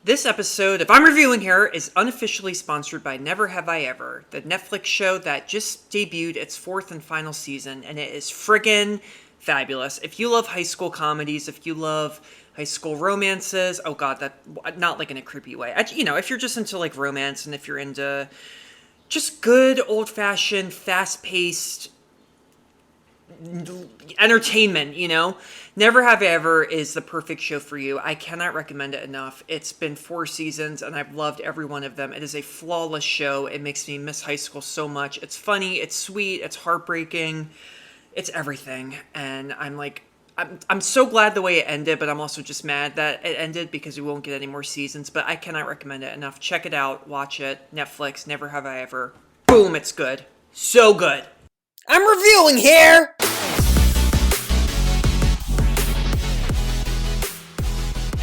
This episode of I'm Reviewing Here is unofficially sponsored by Never Have I Ever, the Netflix show that just debuted its fourth and final season, and it is friggin' fabulous. If you love high school comedies, if you love high school romances, oh god, that, not like in a creepy way. If you're just into like romance and if you're into just good old-fashioned, fast-paced entertainment, Never Have I Ever is the perfect show for you. I cannot recommend it enough. It's been 4 seasons and I've loved every one of them. It is a flawless show. It makes me miss high school so much. It's funny, it's sweet, it's heartbreaking, it's everything. And I'm so glad the way it ended, but I'm also just mad that it ended because we won't get any more seasons. But I cannot recommend it enough. Check it out, watch it. Netflix, Never Have I Ever. Boom, it's good. So good. I'm reviewing here!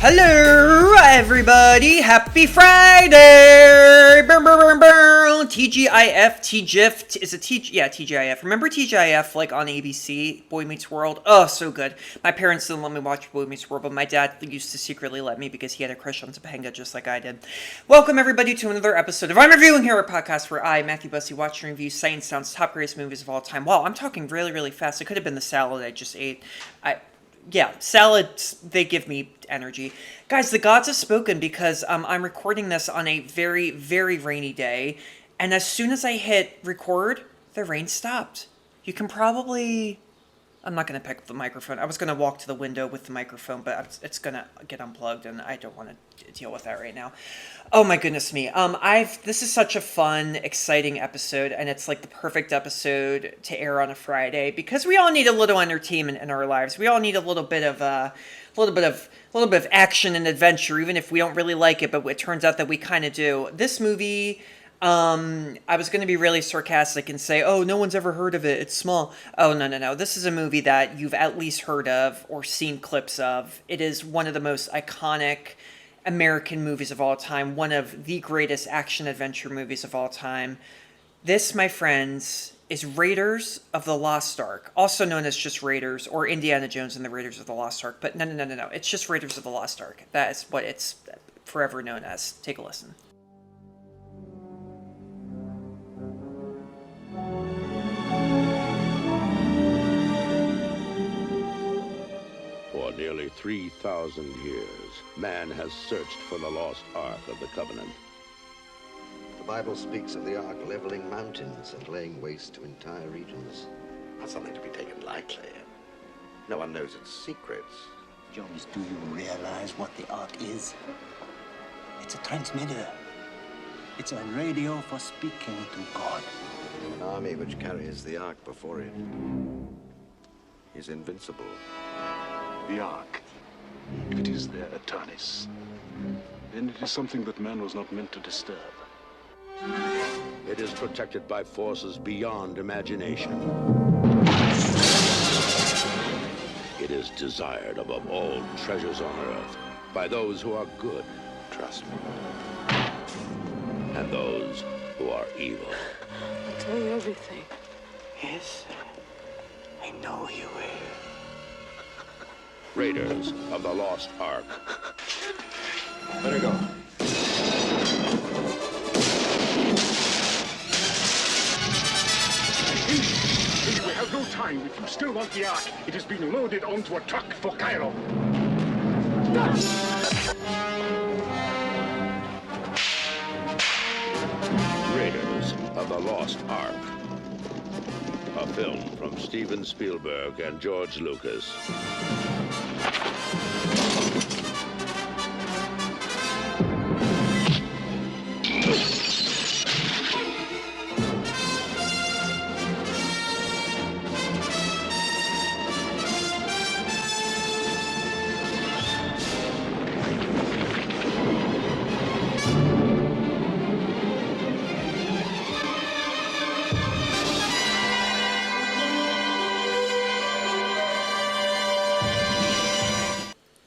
Hello, everybody! Happy Friday! Burn, burn, burn, burn! TGIF, TGIF, is it TGIF. Remember TGIF, like on ABC, Boy Meets World? Oh, so good. My parents didn't let me watch Boy Meets World, but my dad used to secretly let me because he had a crush on Topanga just like I did. Welcome, everybody, to another episode of I'm Reviewing Here, a podcast where I, Matthew Bussey, watch and review Sight and Sound's top greatest movies of all time. Wow, I'm talking really, really fast. It could have been the salad I just ate. Salads, they give me energy. Guys, the gods have spoken because I'm recording this on a very, very rainy day. And as soon as I hit record, the rain stopped. You can probably... I'm not going to pick up the microphone. I was going to walk to the window with the microphone, but it's going to get unplugged, and I don't want to deal with that right now. Oh my goodness me. This is such a fun, exciting episode, and it's like the perfect episode to air on a Friday because we all need a little entertainment in our lives. We all need a little bit of action and adventure, even if we don't really like it, but it turns out that we kind of do. This movie... I was going to be really sarcastic and say, oh, no one's ever heard of it. It's small. Oh, no. This is a movie that you've at least heard of or seen clips of. It is one of the most iconic American movies of all time. One of the greatest action-adventure movies of all time. This, my friends, is Raiders of the Lost Ark. Also known as just Raiders or Indiana Jones and the Raiders of the Lost Ark. But no. It's just Raiders of the Lost Ark. That is what it's forever known as. Take a listen. For nearly 3,000 years, man has searched for the lost Ark of the Covenant. The Bible speaks of the Ark leveling mountains and laying waste to entire regions. Not something to be taken lightly. No one knows its secrets. Jones, do you realize what the Ark is? It's a transmitter. It's a radio for speaking to God. An army which carries the Ark before it is invincible. The Ark, if it is their Eternis, then it is something that man was not meant to disturb. It is protected by forces beyond imagination. It is desired above all treasures on earth by those who are good, Trust me. and those who are evil. I'll tell you everything. Yes, I know you will. Raiders of the Lost Ark. Let her go. We have no time. If you still want the Ark, it has been loaded onto a truck for Cairo. Raiders of the Lost Ark. A film from Steven Spielberg and George Lucas.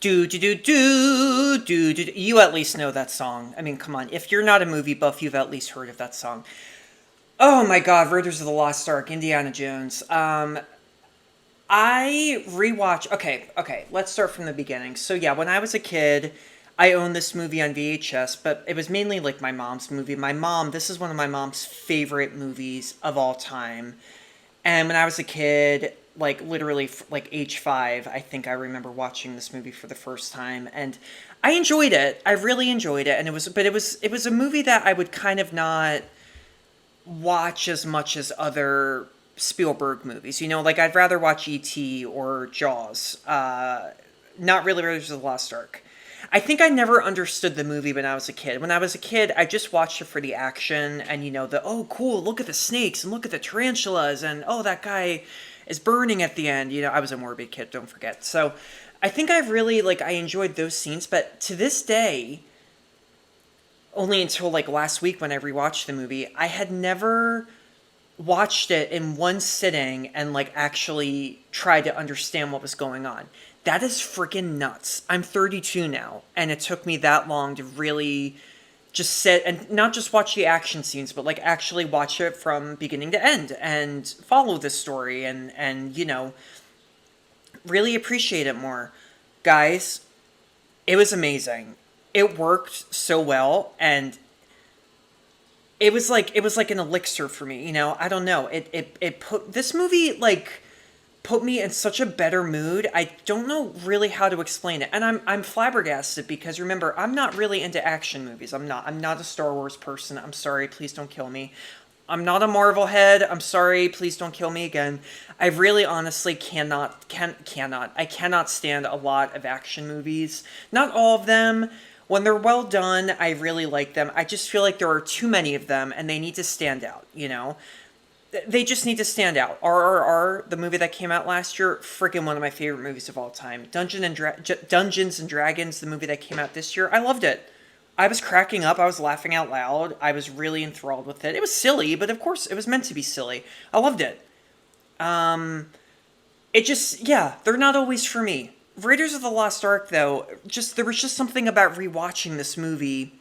Do. You at least know that song. I mean, come on. If you're not a movie buff, you've at least heard of that song. Oh my god, Raiders of the Lost Ark, Indiana Jones. I rewatch... Okay, let's start from the beginning. So yeah, when I was a kid, I own this movie on VHS, but it was mainly like my mom's movie. My mom, this is one of my mom's favorite movies of all time. And when I was a kid, like literally like age 5, I think I remember watching this movie for the first time, and I enjoyed it. I really enjoyed it, and it was a movie that I would kind of not watch as much as other Spielberg movies. You know, like I'd rather watch E.T. or Jaws. Not really Raiders of the Lost Ark. I think I never understood the movie when I was a kid. When I was a kid, I just watched it for the action and, you know, oh, cool, look at the snakes and look at the tarantulas and, oh, that guy is burning at the end. You know, I was a morbid kid, don't forget. So I think I really, like, I enjoyed those scenes. But to this day, only until, like, last week when I rewatched the movie, I had never watched it in one sitting and, like, actually tried to understand what was going on. That is freaking nuts. I'm 32 now, and it took me that long to really just sit and not just watch the action scenes, but like actually watch it from beginning to end and follow this story and you know, really appreciate it more. Guys, it was amazing. It worked so well, and it was like an elixir for me, you know? I don't know. It put this movie, like, put me in such a better mood. I don't know really how to explain it. And I'm flabbergasted because, remember, I'm not really into action movies. I'm not a Star Wars person. I'm sorry, please don't kill me. I'm not a Marvel head. I'm sorry, please don't kill me again. I really honestly I cannot stand a lot of action movies. Not all of them. When they're well done, I really like them. I just feel like there are too many of them and they need to stand out, you know? They just need to stand out. RRR, the movie that came out last year, freaking one of my favorite movies of all time. Dungeons and Dragons, the movie that came out this year, I loved it. I was cracking up. I was laughing out loud. I was really enthralled with it. It was silly, but of course it was meant to be silly. I loved it. It just, yeah, they're not always for me. Raiders of the Lost Ark, though, there was just something about rewatching this movie.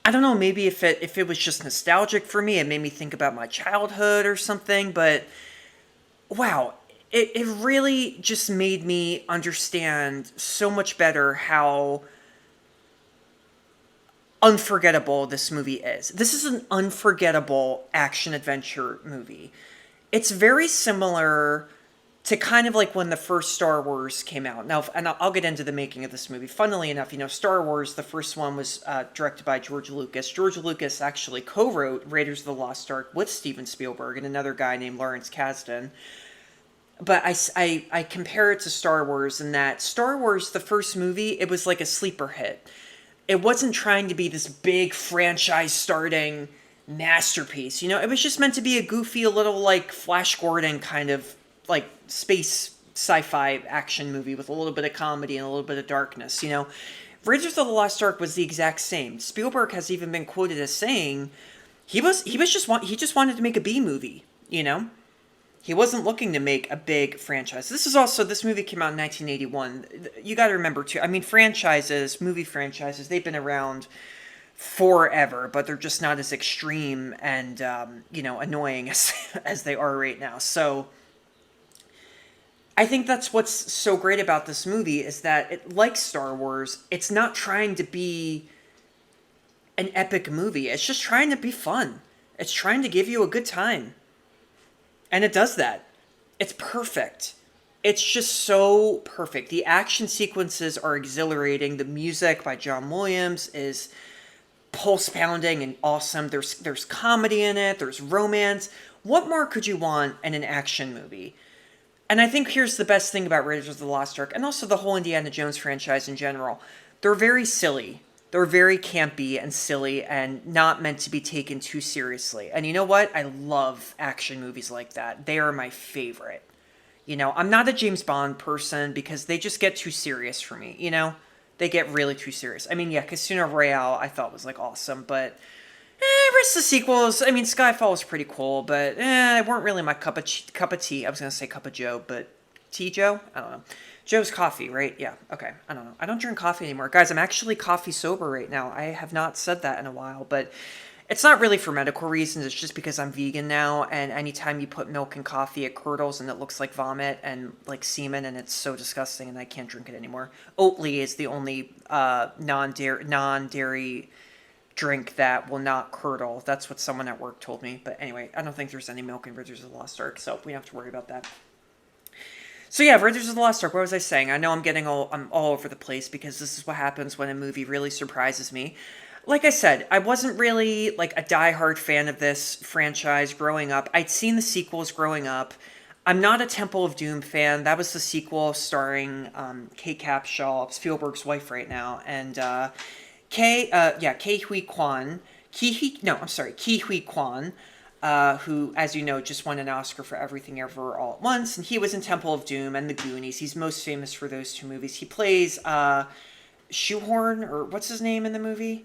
I don't know, maybe if it was just nostalgic for me, it made me think about my childhood or something, but wow, it really just made me understand so much better how unforgettable this movie is. This is an unforgettable action-adventure movie. It's very similar to kind of like when the first Star Wars came out. Now, and I'll get into the making of this movie. Funnily enough, you know, Star Wars, the first one was directed by George Lucas. George Lucas actually co-wrote Raiders of the Lost Ark with Steven Spielberg and another guy named Lawrence Kasdan. But I compare it to Star Wars in that Star Wars, the first movie, it was like a sleeper hit. It wasn't trying to be this big franchise-starting masterpiece. You know, it was just meant to be a goofy little, like, Flash Gordon kind of, like, space sci-fi action movie with a little bit of comedy and a little bit of darkness, you know. Raiders of the Lost Ark was the exact same. Spielberg has even been quoted as saying he just wanted to make a B movie, you know. He wasn't looking to make a big franchise. This movie came out in 1981. You got to remember too. I mean, movie franchises, they've been around forever, but they're just not as extreme and you know, annoying as they are right now. So I think that's what's so great about this movie is that it, like Star Wars, it's not trying to be an epic movie. It's just trying to be fun. It's trying to give you a good time. And it does that. It's perfect. It's just so perfect. The action sequences are exhilarating. The music by John Williams is pulse-pounding and awesome. There's comedy in it. There's romance. What more could you want in an action movie? And I think here's the best thing about Raiders of the Lost Ark, and also the whole Indiana Jones franchise in general. They're very silly. They're very campy and silly and not meant to be taken too seriously. And you know what? I love action movies like that. They are my favorite. You know, I'm not a James Bond person because they just get too serious for me, you know? They get really too serious. I mean, yeah, Casino Royale I thought was, like, awesome, but rest of the sequels, I mean, Skyfall was pretty cool, but they weren't really my cup of tea. I was going to say cup of joe, but tea Joe? I don't know. Joe's coffee, right? Yeah, okay. I don't know. I don't drink coffee anymore. Guys, I'm actually coffee sober right now. I have not said that in a while, but It's not really for medical reasons. It's just because I'm vegan now, and anytime you put milk in coffee, it curdles and it looks like vomit and like semen, and it's so disgusting, and I can't drink it anymore. Oatly is the only non-dairy drink that will not curdle. That's what someone at work told me. But anyway, I don't think there's any milk in Raiders of the Lost Ark, so we don't have to worry about that. So yeah, Raiders of the Lost Ark, what was I saying? I know I'm all over the place because this is what happens when a movie really surprises me. Like I said, I wasn't really like a diehard fan of this franchise growing up. I'd seen the sequels growing up. I'm not a Temple of Doom fan. That was the sequel starring Kate Capshaw, Spielberg's wife right now, and Ke Huy Quan. Ke Huy Quan. Who, as you know, just won an Oscar for Everything Ever All at Once, and he was in Temple of Doom and The Goonies. He's most famous for those two movies. He plays Shoehorn, or what's his name in the movie?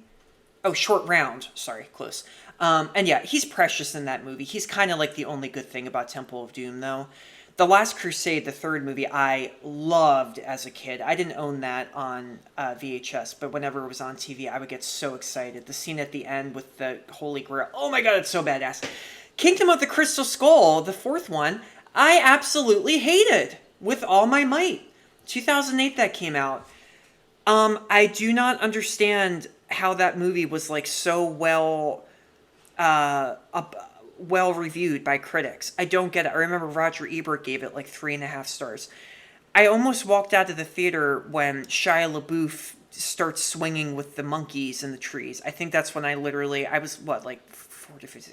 Oh, Short Round. Sorry, close. And yeah, he's precious in that movie. He's kind of like the only good thing about Temple of Doom, though. The Last Crusade, the third movie, I loved as a kid. I didn't own that on VHS, but whenever it was on TV, I would get so excited. The scene at the end with the Holy Grail. Oh my god, it's so badass. Kingdom of the Crystal Skull, the fourth one, I absolutely hated with all my might. 2008 that came out. I do not understand how that movie was like so well reviewed by critics. I don't get it. I remember Roger Ebert gave it like 3.5 stars. I almost walked out of the theater when Shia LaBeouf starts swinging with the monkeys in the trees. I think that's when I was like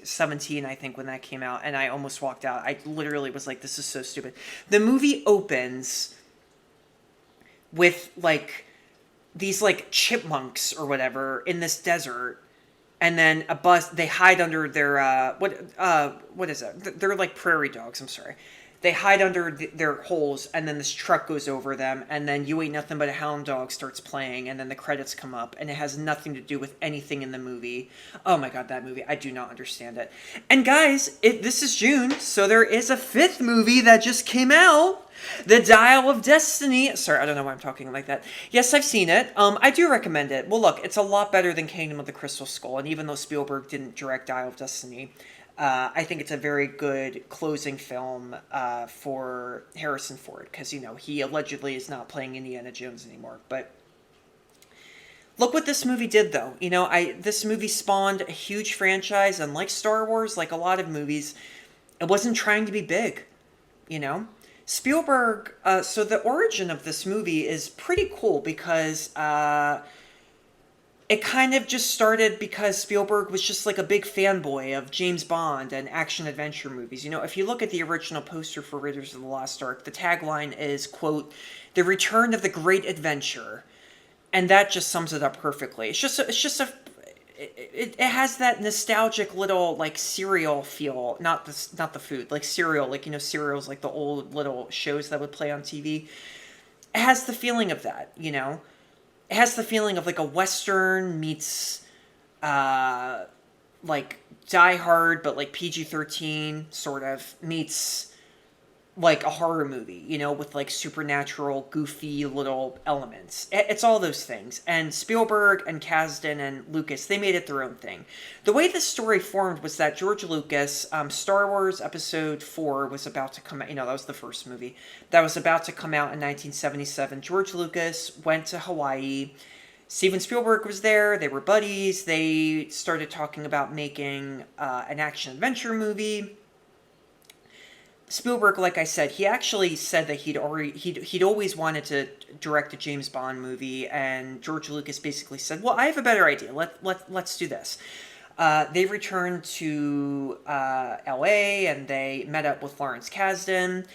17, I think, when that came out, and I almost walked out. I literally was like, this is so stupid. The movie opens with like these like chipmunks or whatever in this desert, and then a bus, they hide under their what is it? They're like prairie dogs, I'm sorry. They hide under their holes, and then this truck goes over them, and then You Ain't Nothing But a Hound Dog starts playing, and then the credits come up, and it has nothing to do with anything in the movie. Oh my god, that movie, I do not understand it. And guys, this is June, so there is a 5th movie that just came out. The Dial of Destiny. Sorry, I don't know why I'm talking like that. Yes, I've seen it. I do recommend it. Well, look, it's a lot better than Kingdom of the Crystal Skull, and even though Spielberg didn't direct Dial of Destiny, I think it's a very good closing film for Harrison Ford, because, you know, he allegedly is not playing Indiana Jones anymore. But look what this movie did, though. You know, this movie spawned a huge franchise, and like Star Wars, like a lot of movies, it wasn't trying to be big, you know? Spielberg, so the origin of this movie is pretty cool because it kind of just started because Spielberg was just like a big fanboy of James Bond and action-adventure movies. You know, if you look at the original poster for Raiders of the Lost Ark, the tagline is, quote, "The Return of the Great Adventure." And that just sums it up perfectly. It has that nostalgic little like cereal feel, not the food, like cereal, like, you know, cereals like the old little shows that would play on TV. It has the feeling of that, you know. It has the feeling of like a Western meets like Die Hard, but like PG-13 sort of, meets like a horror movie, you know, with like supernatural, goofy little elements. It's all those things. And Spielberg and Kasdan and Lucas, they made it their own thing. The way this story formed was that George Lucas, Star Wars Episode 4 was about to come out. You know, that was the first movie. That was about to come out in 1977. George Lucas went to Hawaii. Steven Spielberg was there. They were buddies. They started talking about making an action-adventure movie. Spielberg, like I said, he actually said that he'd always wanted to direct a James Bond movie, and George Lucas basically said, "Well, I have a better idea. Let's do this." They returned to L.A. and they met up with Lawrence Kasdan,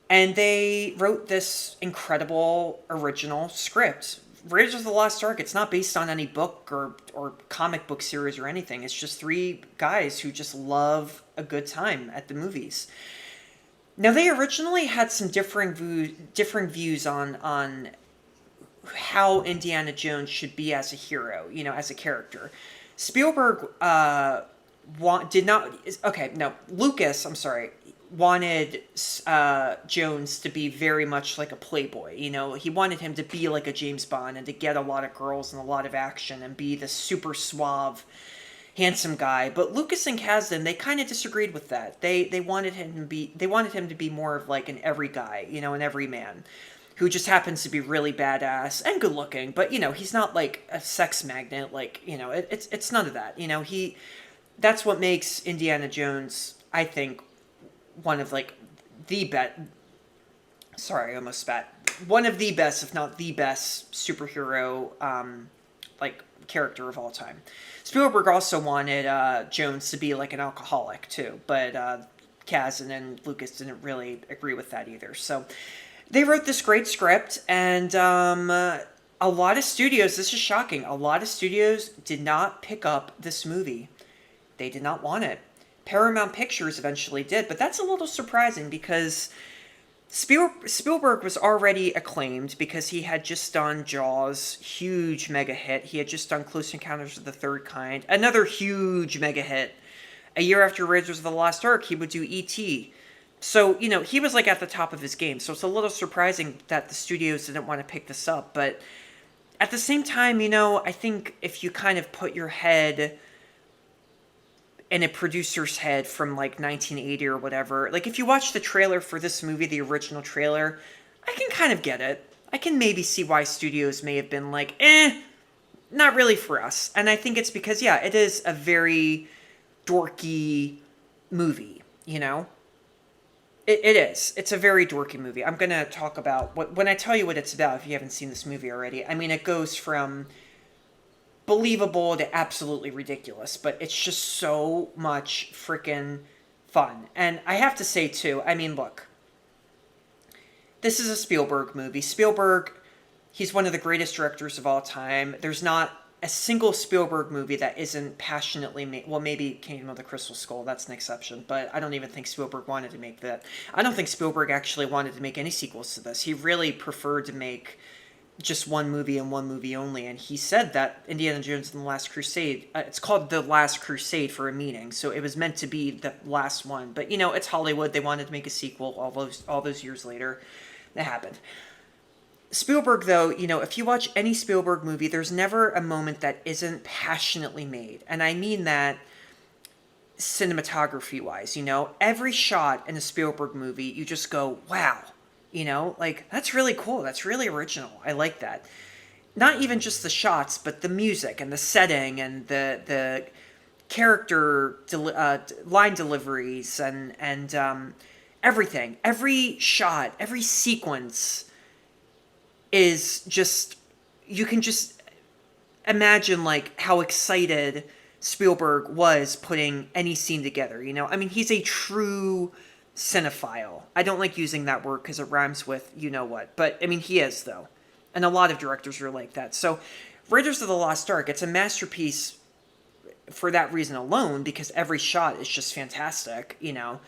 and they wrote this incredible original script. Raiders of the Lost Ark, it's not based on any book or comic book series or anything. It's just 3 guys who just love a good time at the movies. Now, they originally had some different views on how Indiana Jones should be as a hero, you know, as a character. Spielberg Lucas, wanted Jones to be very much like a playboy. You know, he wanted him to be like a James Bond and to get a lot of girls and a lot of action and be the super suave, handsome guy. But Lucas and Kasdan, they kind of disagreed with that. They wanted him to be more of like an every guy, you know, an everyman, who just happens to be really badass and good looking. But you know, he's not like a sex magnet. Like, you know, it's none of that. You know, that's what makes Indiana Jones, I think, one of like the best. Sorry, I almost spat. One of the best, if not the best, superhero like character of all time. Spielberg also wanted Jones to be like an alcoholic too, but Kasdan and Lucas didn't really agree with that either. So they wrote this great script, and a lot of studios, this is shocking, a lot of studios did not pick up this movie. They did not want it. Paramount Pictures eventually did, but that's a little surprising because Spielberg was already acclaimed because he had just done Jaws, huge mega hit. He had just done Close Encounters of the Third Kind, another huge mega hit. A year after Raiders of the Lost Ark, he would do E.T. So, you know, he was like at the top of his game. So it's a little surprising that the studios didn't want to pick this up. But at the same time, you know, I think if you kind of put your head in a producer's head from like 1980 or whatever, like if you watch the trailer for this movie, the original trailer, I can kind of get it. I can maybe see why studios may have been like, not really for us. And I think it's because, yeah, it is a very dorky movie, you know? It is. It's a very dorky movie. I'm going to talk about, when I tell you what it's about, if you haven't seen this movie already, I mean, it goes from believable to absolutely ridiculous, but it's just so much freaking fun. And I have to say too, I mean, look, this is a Spielberg movie. Spielberg, he's one of the greatest directors of all time. There's not a single Spielberg movie that isn't passionately made. Well, maybe Kingdom of the Crystal Skull, that's an exception, but I don't even think Spielberg wanted to make that. I don't think Spielberg actually wanted to make any sequels to this. He really preferred to make just one movie and one movie only, and he said that Indiana Jones and the Last Crusade, it's called The Last Crusade for a meaning, so it was meant to be the last one, but you know, it's Hollywood, they wanted to make a sequel all those years later. That happened. Spielberg, though, you know, if you watch any Spielberg movie, there's never a moment that isn't passionately made, and I mean that cinematography-wise, you know, every shot in a Spielberg movie, you just go, wow. You know, like, that's really cool. That's really original. I like that. Not even just the shots, but the music and the setting and the character line deliveries and everything. Every shot, every sequence is just, you can just imagine, like, how excited Spielberg was putting any scene together, you know? I mean, he's a true cinephile. I don't like using that word because it rhymes with you know what, but I mean, he is, though, and a lot of directors are like that. So Raiders of the Lost Ark, it's a masterpiece for that reason alone, because every shot is just fantastic, you know,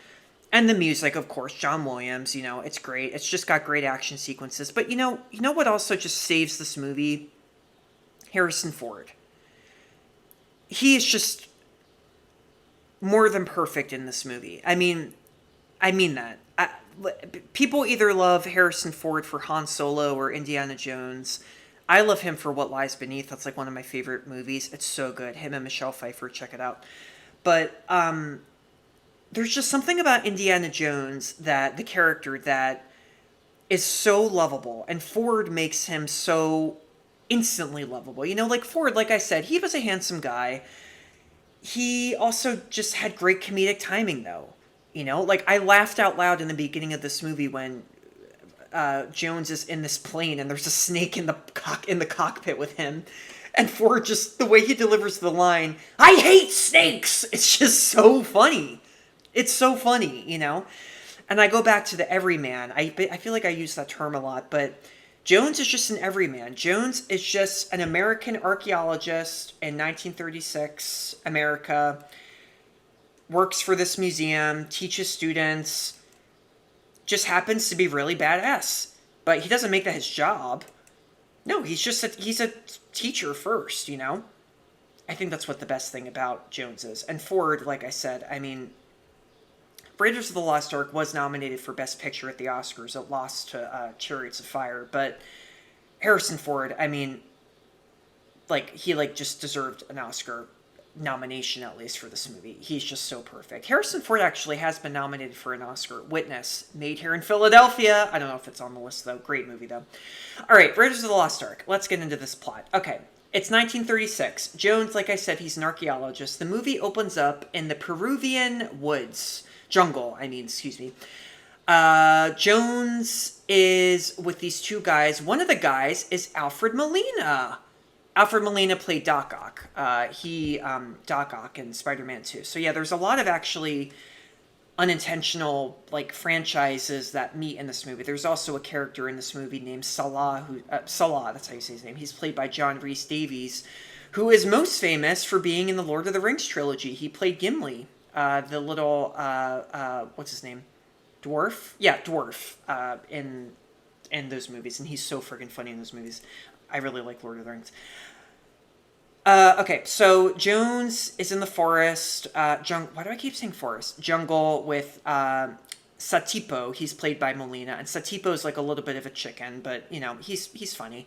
and the music, of course, John Williams, you know, it's great. It's just got great action sequences. But you know what also just saves this movie? Harrison Ford. He is just more than perfect in this movie. I mean that. People either love Harrison Ford for Han Solo or Indiana Jones. I love him for What Lies Beneath. That's like one of my favorite movies. It's so good. Him and Michelle Pfeiffer, check it out. But there's just something about Indiana Jones, that the character, that is so lovable. And Ford makes him so instantly lovable. You know, like Ford, like I said, he was a handsome guy. He also just had great comedic timing, though. You know, like, I laughed out loud in the beginning of this movie when Jones is in this plane and there's a snake in the cockpit with him. And Ford, just the way he delivers the line, "I hate snakes!" It's just so funny. It's so funny, you know? And I go back to the everyman. I feel like I use that term a lot, but Jones is just an everyman. Jones is just an American archaeologist in 1936, America. Works for this museum, teaches students, just happens to be really badass. But he doesn't make that his job. No, he's a teacher first, you know? I think that's what the best thing about Jones is. And Ford, like I said, I mean, Raiders of the Lost Ark was nominated for Best Picture at the Oscars. It lost to Chariots of Fire. But Harrison Ford, I mean, like, he, like, just deserved an Oscar nomination, at least for this movie. He's just so perfect. Harrison Ford actually has been nominated for an Oscar. Witness, made here in Philadelphia. I don't know if it's on the list though. Great movie though. All right, Raiders of the Lost Ark. Let's get into this plot. Okay, it's 1936. Jones, like I said, he's an archaeologist. The movie opens up in the Peruvian woods. Jungle, I mean, excuse me. Jones is with these two guys. One of the guys is Alfred Molina. Alfred Molina played Doc Ock. Doc Ock in Spider-Man 2. So yeah, there's a lot of actually unintentional like franchises that meet in this movie. There's also a character in this movie named Salah, Salah, that's how you say his name. He's played by John Rhys Davies, who is most famous for being in the Lord of the Rings trilogy. He played Gimli, the little what's his name? Dwarf? Yeah, dwarf in those movies, and he's so friggin' funny in those movies. I really like Lord of the Rings. Okay, so Jones is in the forest. Why do I keep saying forest? Jungle with Satipo. He's played by Molina, and Satipo's like a little bit of a chicken, but you know he's funny.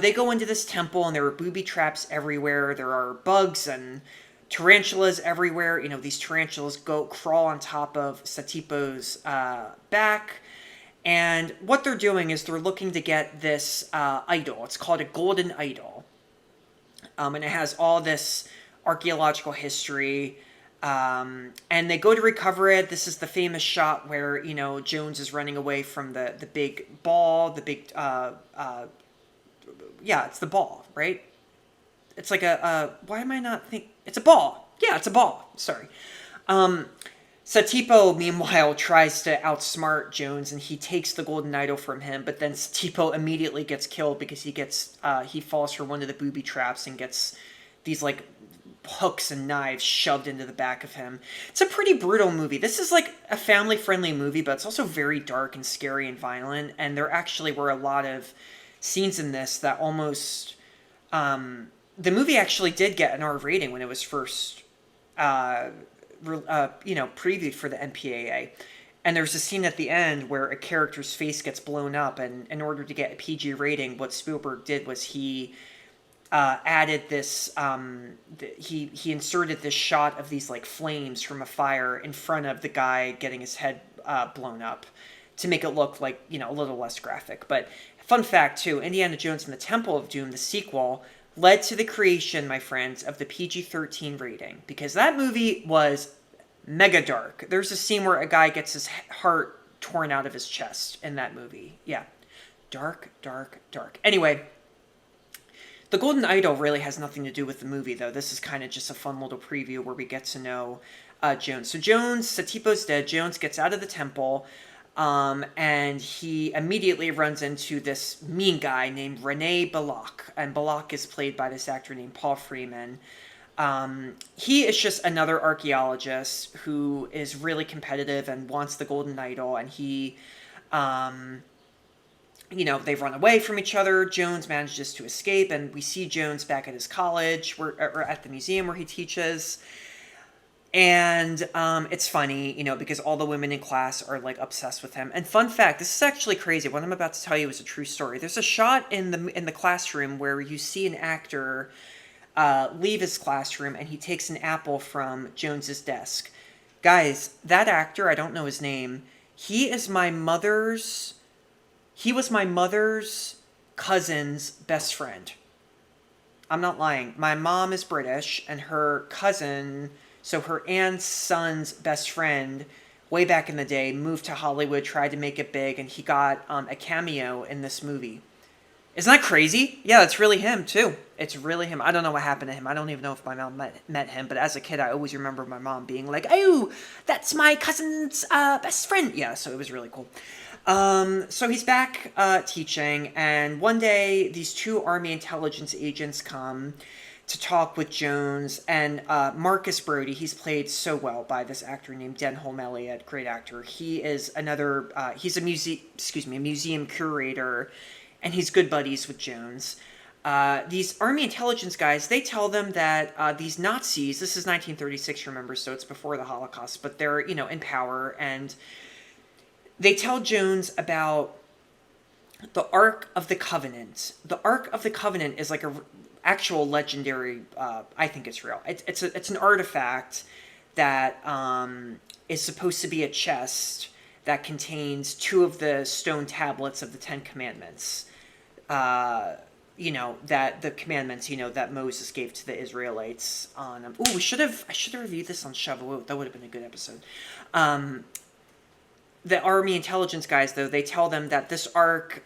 They go into this temple, and there are booby traps everywhere. There are bugs and tarantulas everywhere. You know, these tarantulas crawl on top of Satipo's back. And what they're doing is they're looking to get this idol. It's called a golden idol. And it has all this archaeological history. And they go to recover it. This is the famous shot where, you know, Jones is running away from the big ball. The big, yeah, it's the ball, right? It's like why am I not thinking? It's a ball. Yeah, it's a ball. Sorry. Satipo, meanwhile, tries to outsmart Jones, and he takes the golden idol from him, but then Satipo immediately gets killed because he falls for one of the booby traps and gets these, like, hooks and knives shoved into the back of him. It's a pretty brutal movie. This is, like, a family-friendly movie, but it's also very dark and scary and violent, and there actually were a lot of scenes in this that almost... the movie actually did get an R rating when it was first... previewed for the MPAA. And there's a scene at the end where a character's face gets blown up, and in order to get a PG rating, what Spielberg did was he added this, he inserted this shot of these like flames from a fire in front of the guy getting his head blown up to make it look like, you know, a little less graphic. But fun fact too, Indiana Jones and the Temple of Doom, the sequel, led to the creation, my friends, of the PG-13 rating, because that movie was mega dark. There's a scene where a guy gets his heart torn out of his chest in that movie. Yeah. Dark, dark, dark. Anyway, the Golden Idol really has nothing to do with the movie, though. This is kind of just a fun little preview where we get to know Jones. So Satipo's dead. Jones gets out of the temple, and he immediately runs into this mean guy named René Belloc. And Belloc is played by this actor named Paul Freeman. He is just another archaeologist who is really competitive and wants the Golden Idol. And he, they run away from each other. Jones manages to escape, and we see Jones back at his college, or at the museum where he teaches. And it's funny, because all the women in class are like obsessed with him. And fun fact, this is actually crazy. What I'm about to tell you is a true story. There's a shot in the classroom where you see an actor leave his classroom, and he takes an apple from Jones's desk. Guys, that actor, I don't know his name. He was my mother's cousin's best friend. I'm not lying. My mom is British, and her cousin, so her aunt's son's best friend, way back in the day, moved to Hollywood, tried to make it big, and he got a cameo in this movie. Isn't that crazy? Yeah, it's really him, too. It's really him. I don't know what happened to him. I don't even know if my mom met him, but as a kid, I always remember my mom being like, "Oh, that's my cousin's best friend." Yeah, so it was really cool. So he's back teaching, and one day, these two Army intelligence agents come to talk with Jones, and Marcus Brody, he's played so well by this actor named Denholm Elliott, great actor. He is another, he's a museum curator, and he's good buddies with Jones. These Army intelligence guys, they tell them that these Nazis, this is 1936, remember, so it's before the Holocaust, but they're, in power, and they tell Jones about the Ark of the Covenant. The Ark of the Covenant is like actual legendary. I think it's real. It's an artifact that is supposed to be a chest that contains 2 of the stone tablets of the 10 Commandments. That the commandments, that Moses gave to the Israelites on. I should have reviewed this on Shavuot. That would have been a good episode. The army intelligence guys, though, they tell them that this Ark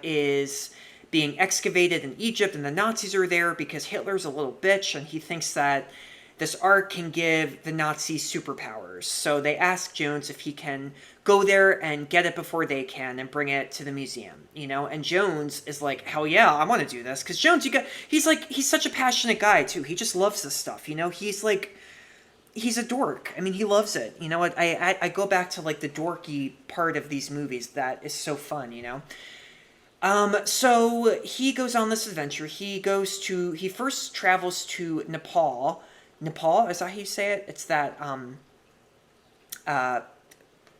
is being excavated in Egypt, and the Nazis are there because Hitler's a little bitch, and he thinks that this Ark can give the Nazis superpowers. So they ask Jones if he can go there and get it before they can and bring it to the museum, And Jones is like, hell yeah, I want to do this. Because Jones, he's such a passionate guy, too. He just loves this stuff, He's a dork. I mean, he loves it. I go back to, the dorky part of these movies that is so fun, So he goes on this adventure. He first travels to Nepal. Nepal, is that how you say it? It's that,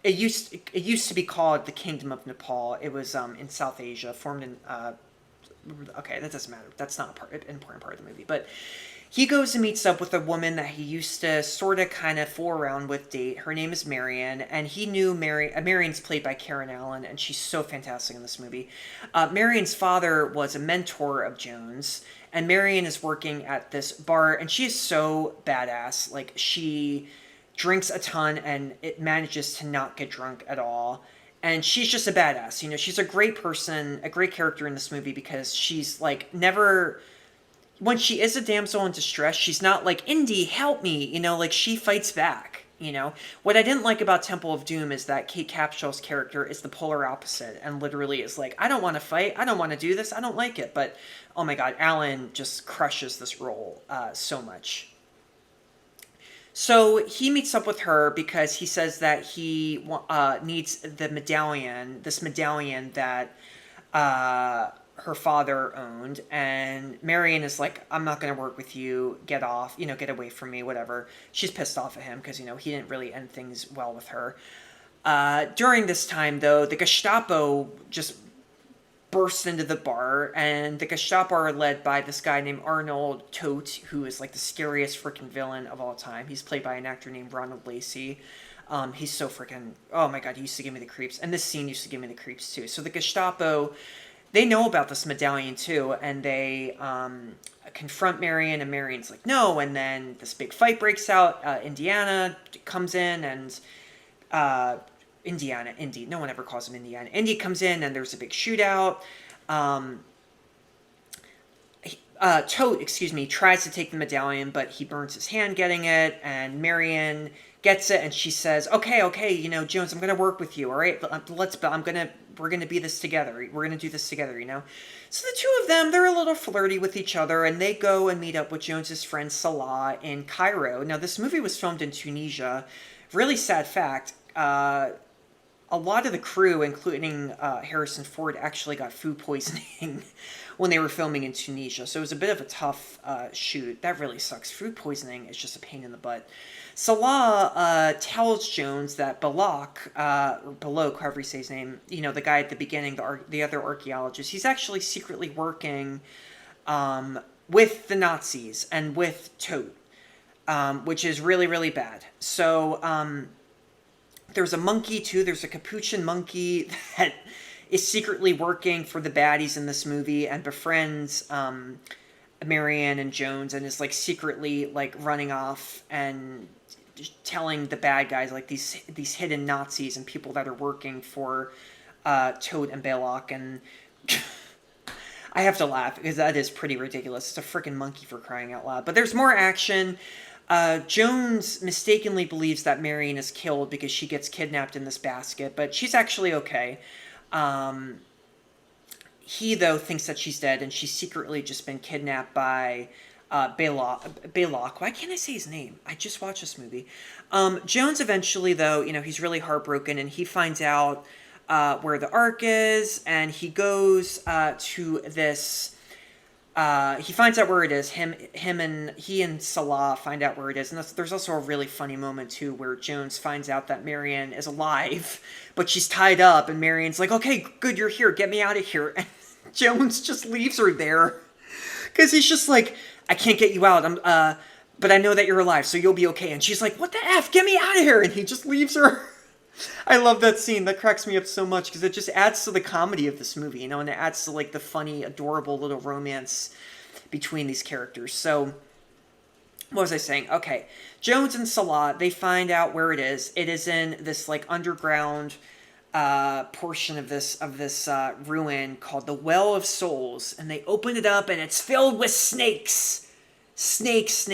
it used to be called the Kingdom of Nepal. It was, in South Asia, formed in, okay, that doesn't matter. That's not an important part of the movie, but he goes and meets up with a woman that he used to sort of kind of fool around with, date. Her name is Marion, and he knew Marion's played by Karen Allen, and she's so fantastic in this movie. Marion's father was a mentor of Jones, and Marion is working at this bar, and she is so badass. She drinks a ton, and it manages to not get drunk at all. And she's just a badass. She's a great person, a great character in this movie, because she's, never... When she is a damsel in distress, she's not like, Indy, help me, she fights back, What I didn't like about Temple of Doom is that Kate Capshaw's character is the polar opposite, and literally is like, I don't want to fight, I don't want to do this, I don't like it, but, oh my god, Alan just crushes this role so much. So he meets up with her because he says that he needs this medallion that her father owned, and Marion is like, I'm not going to work with you, get off, get away from me, whatever. She's pissed off at him because, he didn't really end things well with her. During this time, though, the Gestapo just burst into the bar, and the Gestapo are led by this guy named Arnold Tote, who is, the scariest freaking villain of all time. He's played by an actor named Ronald Lacey. He's so freaking, oh my god, he used to give me the creeps, and this scene used to give me the creeps, too. So the Gestapo... They know about this medallion, too, and they confront Marion, and Marion's like, no, and then this big fight breaks out. Indiana comes in, and... Indy, no one ever calls him Indiana. Indy comes in, and there's a big shootout. Tote, tries to take the medallion, but he burns his hand getting it, and Marion gets it, and she says, okay, Jones, I'm going to work with you, all right? We're going to be this together. We're going to do this together, So the two of them, they're a little flirty with each other, and they go and meet up with Jones's friend Salah in Cairo. Now, this movie was filmed in Tunisia. Really sad fact, a lot of the crew, including Harrison Ford, actually got food poisoning when they were filming in Tunisia. So it was a bit of a tough shoot. That really sucks. Food poisoning is just a pain in the butt. Salah tells Jones that Balak, or Balok, however you say his name, the guy at the beginning, the other archaeologist, he's actually secretly working with the Nazis and with Tote, which is really, really bad. So there's a monkey, too. There's a capuchin monkey that is secretly working for the baddies in this movie and befriends Marianne and Jones, and is secretly running off and telling the bad guys these hidden Nazis and people that are working for Toad and Balak, and I have to laugh because that is pretty ridiculous. It's a freaking monkey, for crying out loud. But there's more action. Jones mistakenly believes that Marion is killed because she gets kidnapped in this basket, but she's actually okay. He, though, thinks that she's dead, and she's secretly just been kidnapped by Balak. Why can't I say his name? I just watched this movie. Jones eventually, though, he's really heartbroken, and he finds out where the Ark is, and he goes to this... he finds out where it is. He and Salah find out where it is. And there's also a really funny moment, too, where Jones finds out that Marion is alive, but she's tied up, and Marion's like, okay, good, you're here, get me out of here. And Jones just leaves her there. Because he's just like, I can't get you out. But I know that you're alive, so you'll be okay. And she's like, what the F? Get me out of here. And he just leaves her. I love that scene. That cracks me up so much because it just adds to the comedy of this movie, you know, and it adds to like the funny, adorable little romance between these characters. So, what was I saying? Okay, Jones and Salah, they find out where it is. It is in this like underground portion of this ruin called the Well of Souls, and they open it up and it's filled with snakes. Snakes.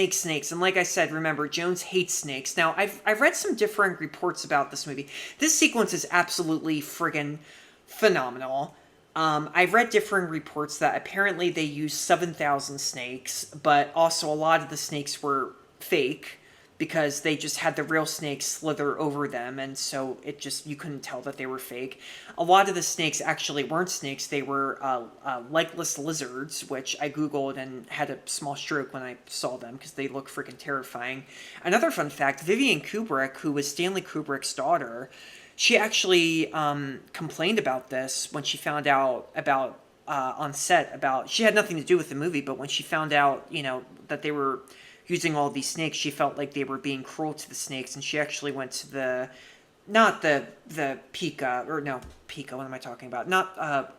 And like I said, remember, Jones hates snakes. Now, I've read some differing reports about this movie. This sequence is absolutely friggin' phenomenal. I've read differing reports that apparently they used 7,000 snakes, but also a lot of the snakes were fake because they just had the real snakes slither over them, and so it just, you couldn't tell that they were fake. A lot of the snakes actually weren't snakes, they were legless lizards, which I googled and had a small stroke when I saw them because they look freaking terrifying. Another fun fact, Vivian Kubrick, who was Stanley Kubrick's daughter, she actually complained about this when she found out about, on set, about, she had nothing to do with the movie, but when she found out, you know, that they were using all these snakes, she felt like they were being cruel to the snakes, and she actually went to the, not the PETA, or no, PETA, what am I talking about? Not,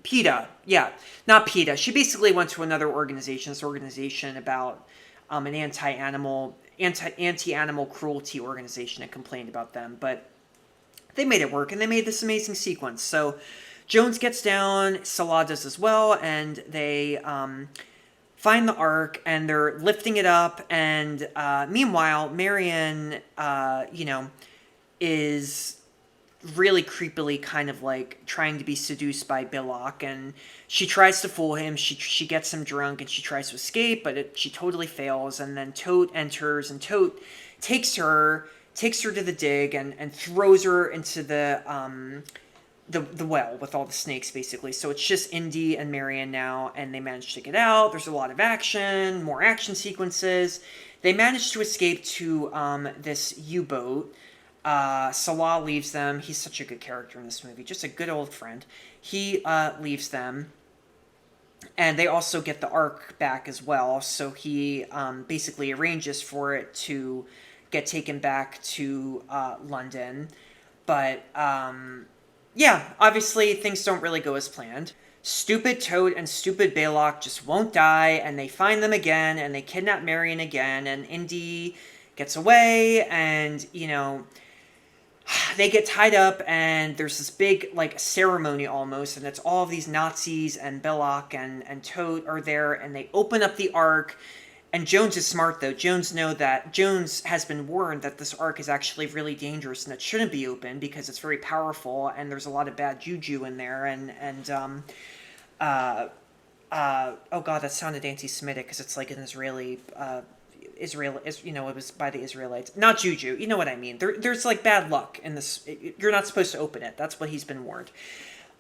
PETA, yeah, not PETA. She basically went to another organization, this organization about an anti-animal cruelty organization, and complained about them, but they made it work, and they made this amazing sequence. So Jones gets down, Salah does as well, and they find the Ark, and they're lifting it up, and meanwhile, Marion, you know, is really creepily kind of like trying to be seduced by Billock, and she tries to fool him. She gets him drunk, and she tries to escape, but she totally fails, and then Tote enters, and Tote takes her to the dig and throws her into the well with all the snakes, basically. So it's just Indy and Marion now, and they manage to get out. There's a lot of action, more action sequences. They manage to escape to this U-boat. Salah leaves them. He's such a good character in this movie, just a good old friend. He leaves them, and they also get the Ark back as well. So he basically arranges for it to get taken back to London. But yeah, obviously things don't really go as planned. Stupid Toad and stupid Baylock just won't die, and they find them again, and they kidnap Marion again, and Indy gets away, and, you know, they get tied up, and there's this big, like, ceremony almost, and it's all of these Nazis, and Baylock and Toad are there, and they open up the Ark. And Jones is smart, though. Jones has been warned that this Ark is actually really dangerous and it shouldn't be open because it's very powerful and there's a lot of bad juju in there. Oh god, that sounded anti-Semitic because it's like an Israeli, you know, it was by the Israelites. Not juju, you know what I mean. There's like bad luck in this. You're not supposed to open it. That's what he's been warned.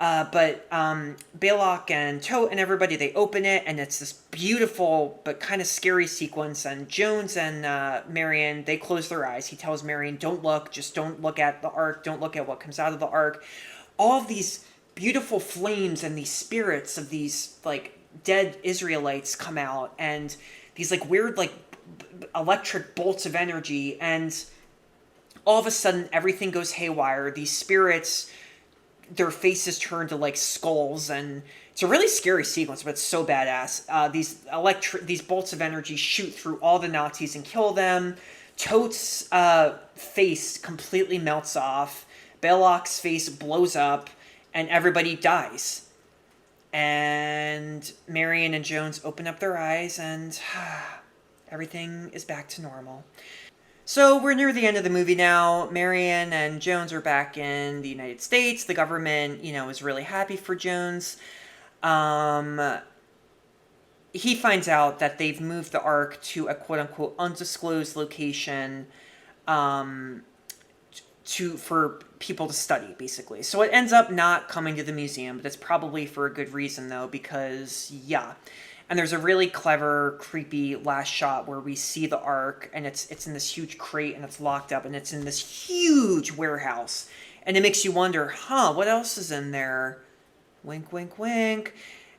But Baylock and Tote and everybody, they open it, and it's this beautiful but kind of scary sequence, and Jones and Marion, they close their eyes. He tells Marion, don't look, just don't look at the Ark, don't look at what comes out of the Ark. All of these beautiful flames and these spirits of these, like, dead Israelites come out, and these, like, weird, like, electric bolts of energy, and all of a sudden, everything goes haywire. These spirits, their faces turn to like skulls, and it's a really scary sequence, but it's so badass. These bolts of energy shoot through all the Nazis and kill them. Tote's face completely melts off. Baylock's face blows up, and everybody dies. And Marion and Jones open up their eyes, and everything is back to normal. So we're near the end of the movie now. Marion and Jones are back in the United States. The government, you know, is really happy for Jones. He finds out that they've moved the Ark to a quote-unquote undisclosed location for people to study, basically. So it ends up not coming to the museum, but it's probably for a good reason, though, because, yeah. And there's a really clever, creepy last shot where we see the Ark, and it's in this huge crate, and it's locked up, and it's in this huge warehouse. And it makes you wonder, what else is in there? Wink, wink, wink.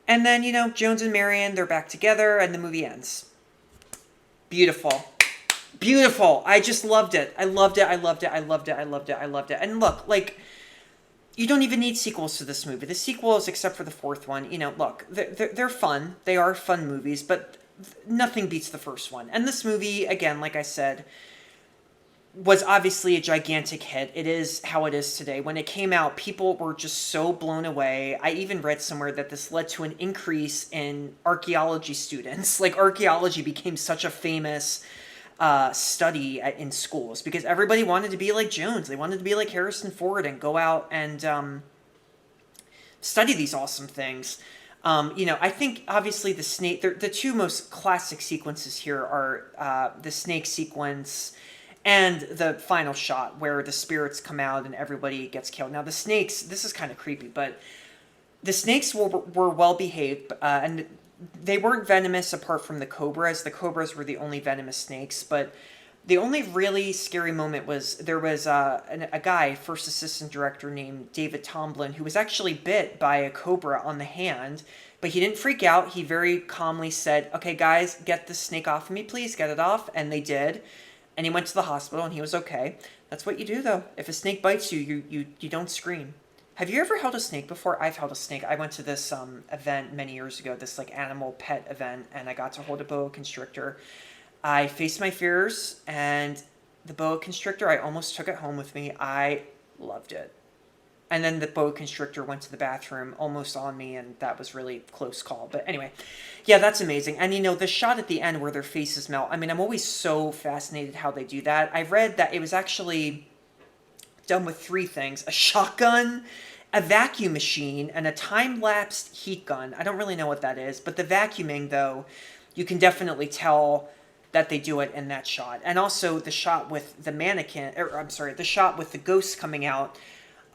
And then, Jones and Marion, they're back together, and the movie ends. Beautiful. Beautiful. I just loved it. I loved it. I loved it. I loved it. I loved it. I loved it. And look, you don't even need sequels to this movie. The sequels, except for the fourth one, look, they're fun. They are fun movies, but nothing beats the first one. And this movie, again, like I said, was obviously a gigantic hit. It is how it is today. When it came out, people were just so blown away. I even read somewhere that this led to an increase in archaeology students. Like, archaeology became such a famous study in schools because everybody wanted to be like Jones. They wanted to be like Harrison Ford and go out and study these awesome things. I think obviously the two most classic sequences here are the snake sequence and the final shot where the spirits come out and everybody gets killed. Now the snakes, this is kind of creepy, but the snakes were well behaved, and they weren't venomous apart from the cobras. The cobras were the only venomous snakes, but the only really scary moment was there was a guy, first assistant director named David Tomlin, who was actually bit by a cobra on the hand, but he didn't freak out. He very calmly said, "Okay, guys, get the snake off of me, please. Get it off." And they did. And he went to the hospital and he was okay. That's what you do, though. If a snake bites you, you don't scream. Have you ever held a snake before? I've held a snake. I went to this event many years ago, this like animal pet event, and I got to hold a boa constrictor. I faced my fears, and the boa constrictor, I almost took it home with me. I loved it. And then the boa constrictor went to the bathroom almost on me, and that was really close call. But anyway, yeah, that's amazing. And the shot at the end where their faces melt, I mean, I'm always so fascinated how they do that. I read that it was actually done with three things: a shotgun, a vacuum machine, and a time-lapsed heat gun. I don't really know what that is, but the vacuuming, though, you can definitely tell that they do it in that shot. And also the shot with the the shot with the ghosts coming out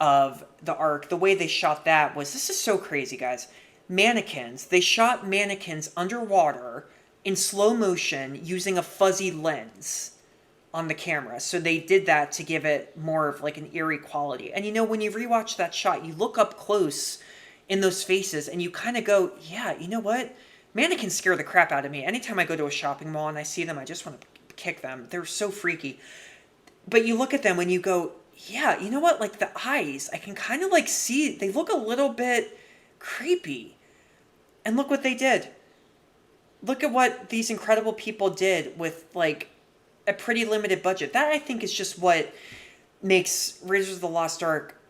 of the Ark, the way they shot that was, this is so crazy, guys. They shot mannequins underwater in slow motion using a fuzzy lens on the camera. So they did that to give it more of like an eerie quality. And when you rewatch that shot, you look up close in those faces and you kind of go, yeah, you know what? Mannequins scare the crap out of me. Anytime I go to a shopping mall and I see them, I just want to kick them. They're so freaky. But you look at them and you go, yeah, you know what? Like the eyes, I can kind of like see, they look a little bit creepy. And look what they did. Look at what these incredible people did with like a pretty limited budget. That, I think, is just what makes Raiders of the Lost Ark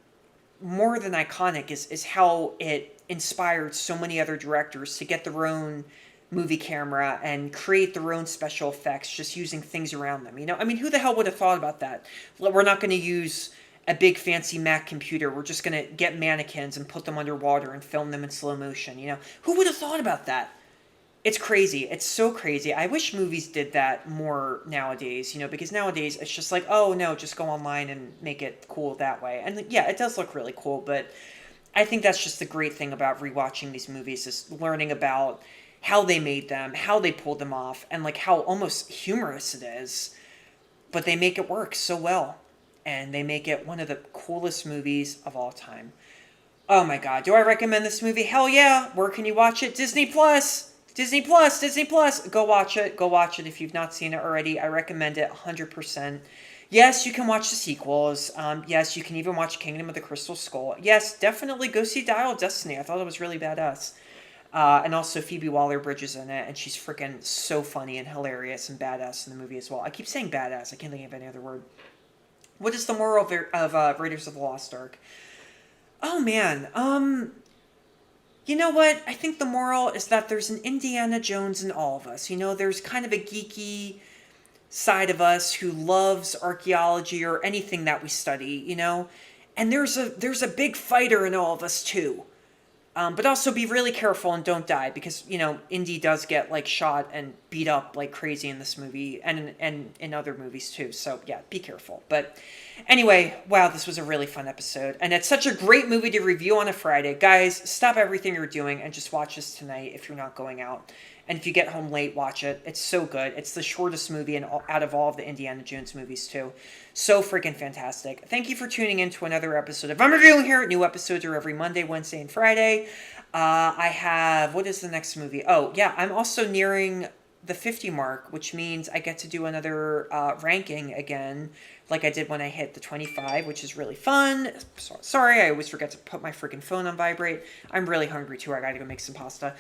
more than iconic, is how it inspired so many other directors to get their own movie camera and create their own special effects just using things around them. I mean, who the hell would have thought about that? We're not going to use a big fancy Mac computer. We're just going to get mannequins and put them underwater and film them in slow motion. Who would have thought about that? It's crazy. It's so crazy. I wish movies did that more nowadays, because nowadays it's just like, oh no, just go online and make it cool that way. And yeah, it does look really cool, but I think that's just the great thing about rewatching these movies, is learning about how they made them, how they pulled them off, and like how almost humorous it is. But they make it work so well, and they make it one of the coolest movies of all time. Oh my God, do I recommend this movie? Hell yeah. Where can you watch it? Disney Plus. Disney Plus. Go watch it. Go watch it if you've not seen it already. I recommend it 100%. Yes, you can watch the sequels. Yes, you can even watch Kingdom of the Crystal Skull. Yes, definitely go see Dial of Destiny. I thought it was really badass. And also Phoebe Waller-Bridge in it, and she's freaking so funny and hilarious and badass in the movie as well. I keep saying badass. I can't think of any other word. What is the moral of Raiders of the Lost Ark? Oh, man. You know what? I think the moral is that there's an Indiana Jones in all of us. There's kind of a geeky side of us who loves archaeology or anything that we study, And there's a big fighter in all of us, too. But also be really careful and don't die, because, Indy does get, like, shot and beat up like crazy in this movie and in other movies, too. So, yeah, be careful. But anyway, wow, this was a really fun episode. And it's such a great movie to review on a Friday. Guys, stop everything you're doing and just watch this tonight if you're not going out And if you get home late, watch it. It's so good. It's the shortest movie out of all of the Indiana Jones movies, too. So freaking fantastic. Thank you for tuning in to another episode of I'm Reviewing Here. New episodes are every Monday, Wednesday, and Friday. I have... What is the next movie? Oh, yeah. I'm also nearing the 50 mark, which means I get to do another ranking again, like I did when I hit the 25, which is really fun. Sorry, I always forget to put my freaking phone on vibrate. I'm really hungry, too. I gotta go make some pasta.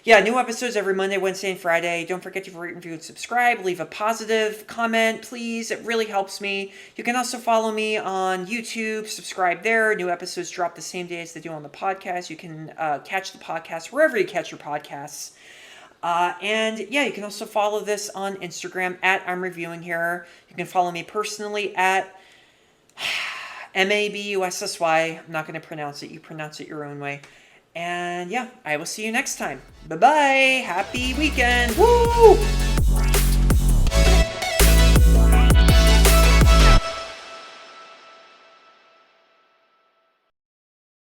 Yeah, new episodes every Monday, Wednesday, and Friday. Don't forget to rate, review, and subscribe. Leave a positive comment, please. It really helps me. You can also follow me on YouTube. Subscribe there. New episodes drop the same day as they do on the podcast. You can catch the podcast wherever you catch your podcasts. And yeah, you can also follow this on Instagram at I'm Reviewing Here. You can follow me personally at MABUSSY. I'm not going to pronounce it. You pronounce it your own way. And yeah, I will see you next time. Bye-bye. Happy weekend. Woo!